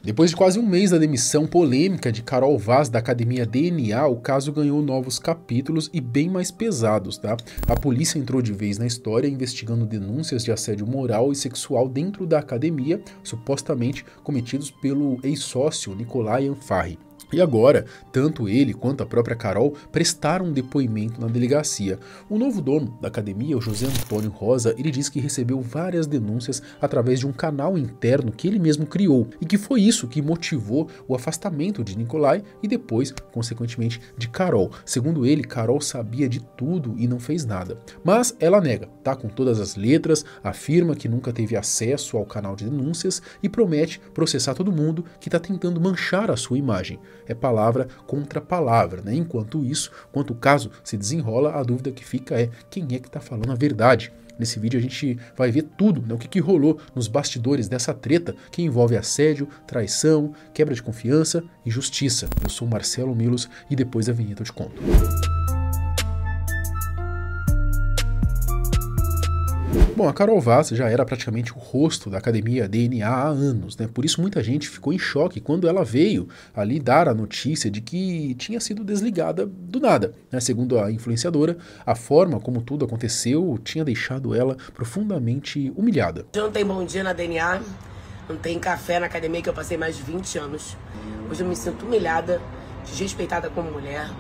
Depois de quase um mês da demissão polêmica de Carol Vaz da academia DNA, o caso ganhou novos capítulos e bem mais pesados, tá? A polícia entrou de vez na história, investigando denúncias de assédio moral e sexual dentro da academia, supostamente cometidos pelo ex-sócio Nicolai Anfarri. E agora, tanto ele quanto a própria Carol prestaram depoimento na delegacia. O novo dono da academia, o José Antônio Rosa, ele diz que recebeu várias denúncias através de um canal interno que ele mesmo criou e que foi isso que motivou o afastamento de Nicolai e depois, consequentemente, de Carol. Segundo ele, Carol sabia de tudo e não fez nada. Mas ela nega, tá? Com todas as letras, afirma que nunca teve acesso ao canal de denúncias e promete processar todo mundo que está tentando manchar a sua imagem. É palavra contra palavra, né? Enquanto isso, enquanto o caso se desenrola, a dúvida que fica é quem é que está falando a verdade. Nesse vídeo a gente vai ver tudo, né? O que rolou nos bastidores dessa treta que envolve assédio, traição, quebra de confiança e justiça. Eu sou Marcelo Milos e depois da vinheta eu te conto. Bom, a Carol Vaz já era praticamente o rosto da academia DNA há anos, né? Por isso muita gente ficou em choque quando ela veio ali dar a notícia de que tinha sido desligada do nada, né? Segundo a influenciadora, a forma como tudo aconteceu tinha deixado ela profundamente humilhada. Hoje não tem bom dia na DNA, não tem café na academia que eu passei mais de 20 anos. Hoje eu me sinto humilhada, desrespeitada como mulher,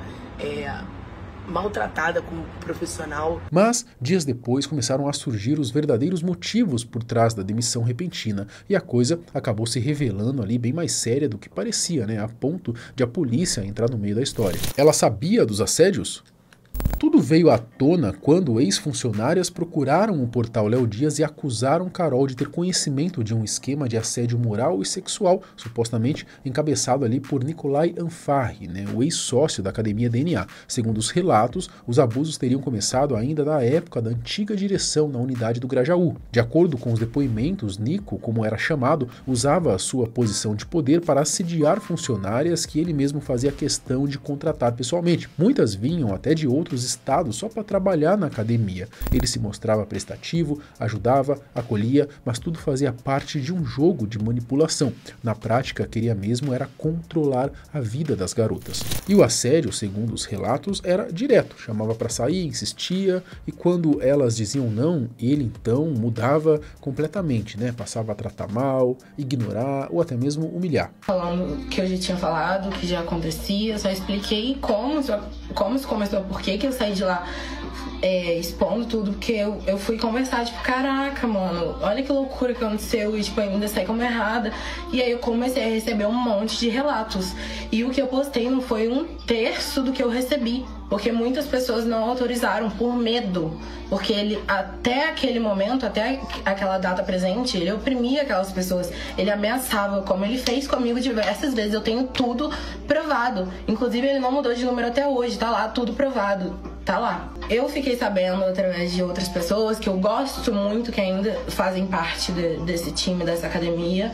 maltratada como profissional. Mas, dias depois, começaram a surgir os verdadeiros motivos por trás da demissão repentina, e a coisa acabou se revelando ali bem mais séria do que parecia, né? A ponto de a polícia entrar no meio da história. Ela sabia dos assédios? Tudo veio à tona quando ex-funcionárias procuraram o portal Léo Dias e acusaram Carol de ter conhecimento de um esquema de assédio moral e sexual, supostamente encabeçado ali por Nicolai Anfarri, né, o ex-sócio da academia DNA. Segundo os relatos, os abusos teriam começado ainda na época da antiga direção na unidade do Grajaú. De acordo com os depoimentos, Nico, como era chamado, usava a sua posição de poder para assediar funcionárias que ele mesmo fazia questão de contratar pessoalmente. Muitas vinham até de outros estados só para trabalhar na academia. Ele se mostrava prestativo, ajudava, acolhia, mas tudo fazia parte de um jogo de manipulação. Na prática, queria mesmo era controlar a vida das garotas. E o assédio, segundo os relatos, era direto. Chamava para sair, insistia, e quando elas diziam não, ele então mudava completamente, né? Passava a tratar mal, ignorar ou até mesmo humilhar. Falando que eu já tinha falado, que já acontecia, só expliquei como isso começou, por que eu saí de lá expondo tudo, porque eu fui conversar, tipo, caraca, mano, olha que loucura que aconteceu, e tipo, ainda saí como errada, e aí eu comecei a receber um monte de relatos, e o que eu postei não foi 1/3 do que eu recebi, porque muitas pessoas não autorizaram por medo, porque ele, até aquele momento, até aquela data presente, ele oprimia aquelas pessoas, ele ameaçava, como ele fez comigo diversas vezes. Eu tenho tudo provado, inclusive ele não mudou de número até hoje, tá lá, tudo provado, tá lá. Eu fiquei sabendo através de outras pessoas que eu gosto muito, que ainda fazem parte desse time, dessa academia,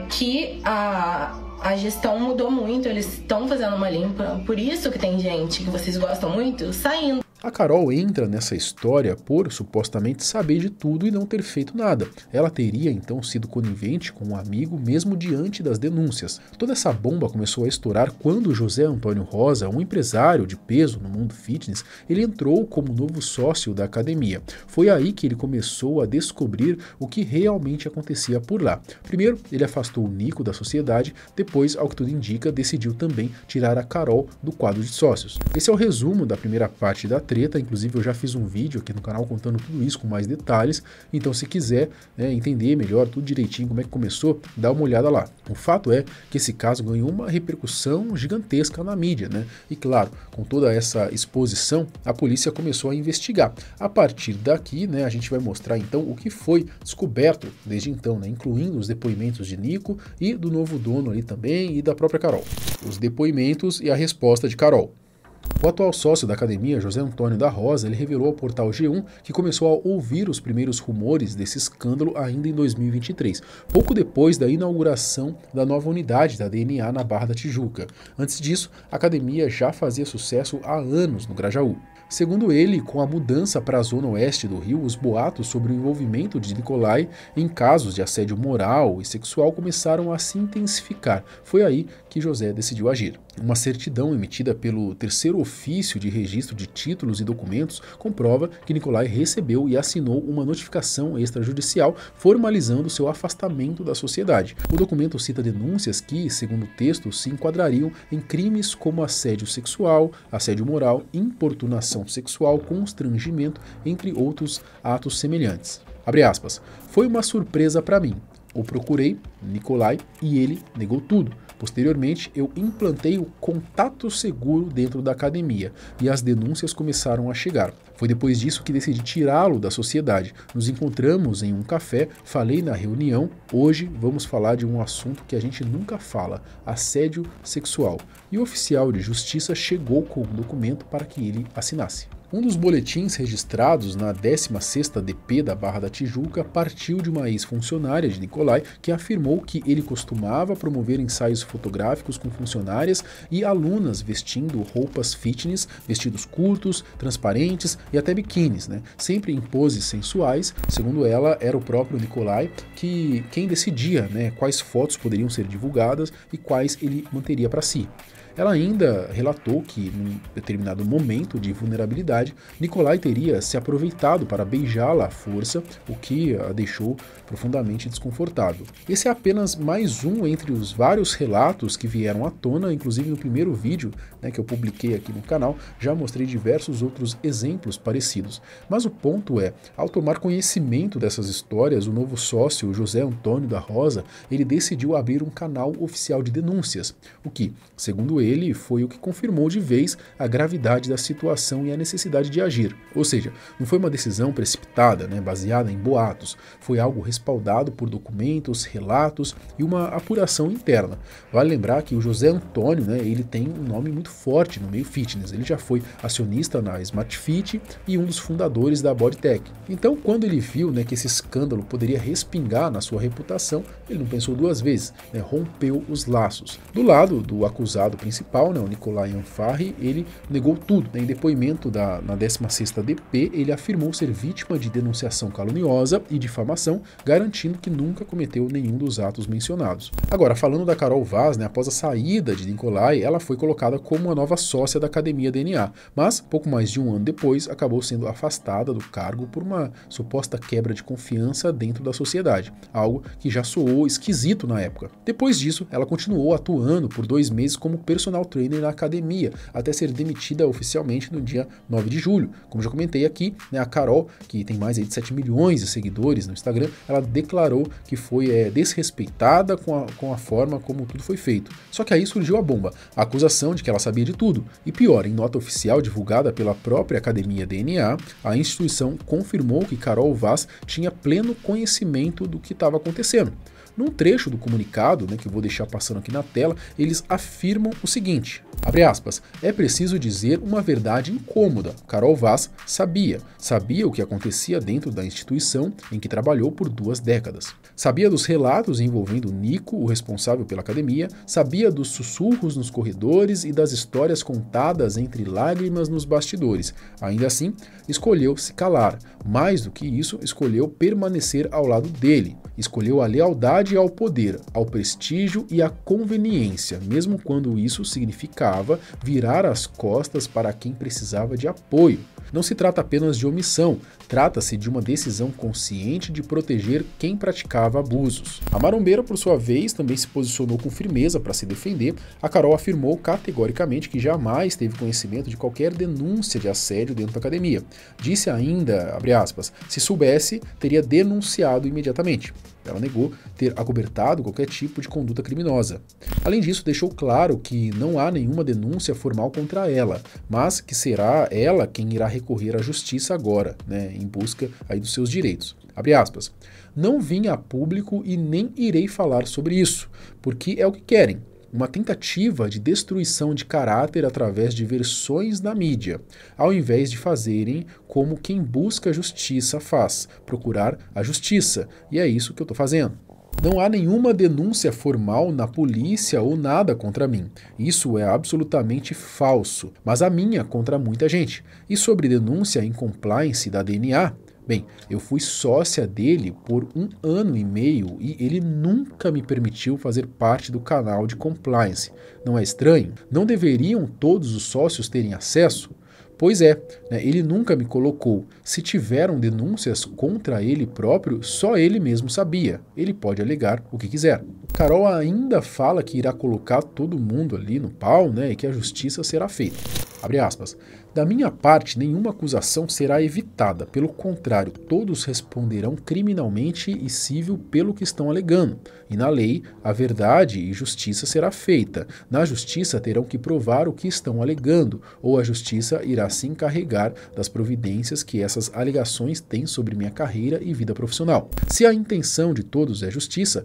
que a gestão mudou muito, eles estão fazendo uma limpa, por isso que tem gente que vocês gostam muito saindo. A Carol entra nessa história por supostamente saber de tudo e não ter feito nada. Ela teria então sido conivente com um amigo mesmo diante das denúncias. Toda essa bomba começou a estourar quando José Antônio Rosa, um empresário de peso no mundo fitness, ele entrou como novo sócio da academia. Foi aí que ele começou a descobrir o que realmente acontecia por lá. Primeiro, ele afastou o Nico da sociedade, depois, ao que tudo indica, decidiu também tirar a Carol do quadro de sócios. Esse é o resumo da primeira parte da treta, inclusive eu já fiz um vídeo aqui no canal contando tudo isso com mais detalhes, então se quiser entender melhor tudo direitinho como é que começou, dá uma olhada lá. O fato é que esse caso ganhou uma repercussão gigantesca na mídia, né? E claro, com toda essa exposição, a polícia começou a investigar. A partir daqui, né, a gente vai mostrar então o que foi descoberto desde então, né, incluindo os depoimentos de Nico e do novo dono ali também e da própria Carol. Os depoimentos e a resposta de Carol. O atual sócio da academia, José Antônio da Rosa, ele revelou ao portal G1 que começou a ouvir os primeiros rumores desse escândalo ainda em 2023, pouco depois da inauguração da nova unidade da DNA na Barra da Tijuca. Antes disso, a academia já fazia sucesso há anos no Grajaú. Segundo ele, com a mudança para a zona oeste do Rio, os boatos sobre o envolvimento de Nicolai em casos de assédio moral e sexual começaram a se intensificar. Foi aí que José decidiu agir. Uma certidão emitida pelo terceiro ofício de registro de títulos e documentos comprova que Nicolai recebeu e assinou uma notificação extrajudicial formalizando seu afastamento da sociedade. O documento cita denúncias que, segundo o texto, se enquadrariam em crimes como assédio sexual, assédio moral, importunação sexual, constrangimento, entre outros atos semelhantes. Abre aspas. Foi uma surpresa para mim. O procurei, Nicolai, e ele negou tudo. Posteriormente, eu implantei o contato seguro dentro da academia e as denúncias começaram a chegar. Foi depois disso que decidi tirá-lo da sociedade. Nos encontramos em um café, falei na reunião. Hoje vamos falar de um assunto que a gente nunca fala, assédio sexual. E o oficial de justiça chegou com um documento para que ele assinasse. Um dos boletins registrados na 16ª DP da Barra da Tijuca partiu de uma ex-funcionária de Nicolai que afirmou que ele costumava promover ensaios fotográficos com funcionárias e alunas vestindo roupas fitness, vestidos curtos, transparentes e até biquínis, sempre em poses sensuais. Segundo ela, era o próprio Nicolai quem decidia, quais fotos poderiam ser divulgadas e quais ele manteria para si. Ela ainda relatou que, num determinado momento de vulnerabilidade, Nicolai teria se aproveitado para beijá-la à força, o que a deixou profundamente desconfortável. Esse é apenas mais um entre os vários relatos que vieram à tona, inclusive no primeiro vídeo que eu publiquei aqui no canal, já mostrei diversos outros exemplos parecidos. Mas o ponto é, ao tomar conhecimento dessas histórias, o novo sócio, José Antônio da Rosa, ele decidiu abrir um canal oficial de denúncias, o que, segundo ele, foi o que confirmou de vez a gravidade da situação e a necessidade de agir. Ou seja, não foi uma decisão precipitada, baseada em boatos, foi algo respaldado por documentos, relatos e uma apuração interna. Vale lembrar que o José Antônio, ele tem um nome muito forte no meio fitness, ele já foi acionista na Smart Fit e um dos fundadores da Bodytech. Então, quando ele viu que esse escândalo poderia respingar na sua reputação, ele não pensou duas vezes, rompeu os laços. Do lado do acusado principal, o Nicolai Anfarri, ele negou tudo. Em depoimento na 16ª DP, ele afirmou ser vítima de denunciação caluniosa e difamação, garantindo que nunca cometeu nenhum dos atos mencionados. Agora, falando da Carol Vaz, após a saída de Nicolai, ela foi colocada como uma nova sócia da Academia DNA, mas pouco mais de um ano depois acabou sendo afastada do cargo por uma suposta quebra de confiança dentro da sociedade, algo que já soou esquisito na época. Depois disso, ela continuou atuando por 2 meses como personal trainer na academia, até ser demitida oficialmente no dia 9 de julho. Como já comentei aqui, a Carol, que tem mais de 7 milhões de seguidores no Instagram, ela declarou que foi desrespeitada com a forma como tudo foi feito. Só que aí surgiu a bomba, a acusação de que ela sabia de tudo. E pior, em nota oficial divulgada pela própria Academia DNA, a instituição confirmou que Carol Vaz tinha pleno conhecimento do que estava acontecendo. Num trecho do comunicado, que eu vou deixar passando aqui na tela, eles afirmam o seguinte, abre aspas, é preciso dizer uma verdade incômoda. Carol Vaz sabia o que acontecia dentro da instituição em que trabalhou por 2 décadas. Sabia dos relatos envolvendo Nico, o responsável pela academia, sabia dos sussurros nos corredores e das histórias contadas entre lágrimas nos bastidores. Ainda assim, escolheu se calar. Mais do que isso, escolheu permanecer ao lado dele. Escolheu a lealdade ao poder, ao prestígio e à conveniência, mesmo quando isso significava virar as costas para quem precisava de apoio. Não se trata apenas de omissão, trata-se de uma decisão consciente de proteger quem praticava abusos. A marombeira, por sua vez, também se posicionou com firmeza para se defender. A Carol afirmou categoricamente que jamais teve conhecimento de qualquer denúncia de assédio dentro da academia. Disse ainda, abre aspas, se soubesse, teria denunciado imediatamente. Ela negou ter acobertado qualquer tipo de conduta criminosa. Além disso, deixou claro que não há nenhuma denúncia formal contra ela, mas que será ela quem irá recorrer à justiça agora, em busca aí dos seus direitos. Abre aspas. Não vim a público e nem irei falar sobre isso, porque é o que querem. Uma tentativa de destruição de caráter através de versões da mídia, ao invés de fazerem como quem busca justiça faz, procurar a justiça. E é isso que eu estou fazendo. Não há nenhuma denúncia formal na polícia ou nada contra mim. Isso é absolutamente falso, mas a minha contra muita gente. E sobre denúncia em compliance da DNA, bem, eu fui sócia dele por 1 ano e meio e ele nunca me permitiu fazer parte do canal de compliance. Não é estranho? Não deveriam todos os sócios terem acesso? Pois é, ele nunca me colocou. Se tiveram denúncias contra ele próprio, só ele mesmo sabia. Ele pode alegar o que quiser. Carol ainda fala que irá colocar todo mundo ali no pau, e que a justiça será feita. Abre aspas. Da minha parte, nenhuma acusação será evitada. Pelo contrário, todos responderão criminalmente e civil pelo que estão alegando. E na lei, a verdade e justiça será feita. Na justiça terão que provar o que estão alegando, ou a justiça irá se encarregar das providências que essas alegações têm sobre minha carreira e vida profissional. Se a intenção de todos é justiça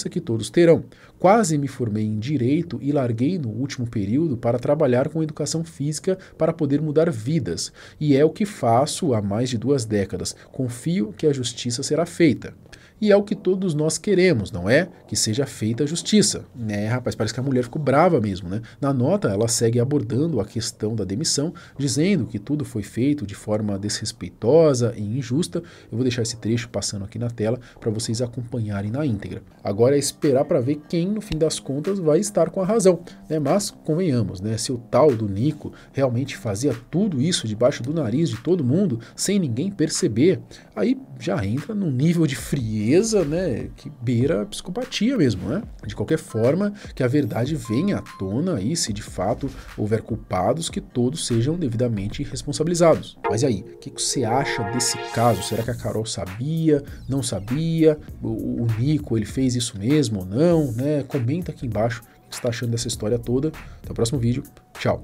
que todos terão. Quase me formei em Direito e larguei no último período para trabalhar com educação física para poder mudar vidas. E é o que faço há mais de 2 décadas. Confio que a justiça será feita. E é o que todos nós queremos, não é? Que seja feita a justiça. Rapaz, parece que a mulher ficou brava mesmo, Na nota, ela segue abordando a questão da demissão, dizendo que tudo foi feito de forma desrespeitosa e injusta. Eu vou deixar esse trecho passando aqui na tela para vocês acompanharem na íntegra. Agora é esperar para ver quem, no fim das contas, vai estar com a razão, Mas, convenhamos, Se o tal do Nico realmente fazia tudo isso debaixo do nariz de todo mundo, sem ninguém perceber, aí já entra num nível de frieza, que beira a psicopatia mesmo, De qualquer forma, que a verdade venha à tona e, se de fato houver culpados, que todos sejam devidamente responsabilizados. Mas e aí, o que você acha desse caso? Será que a Carol sabia, não sabia? O Nico, ele fez isso mesmo ou não, Comenta aqui embaixo o que você está achando dessa história toda. Até o próximo vídeo. Tchau!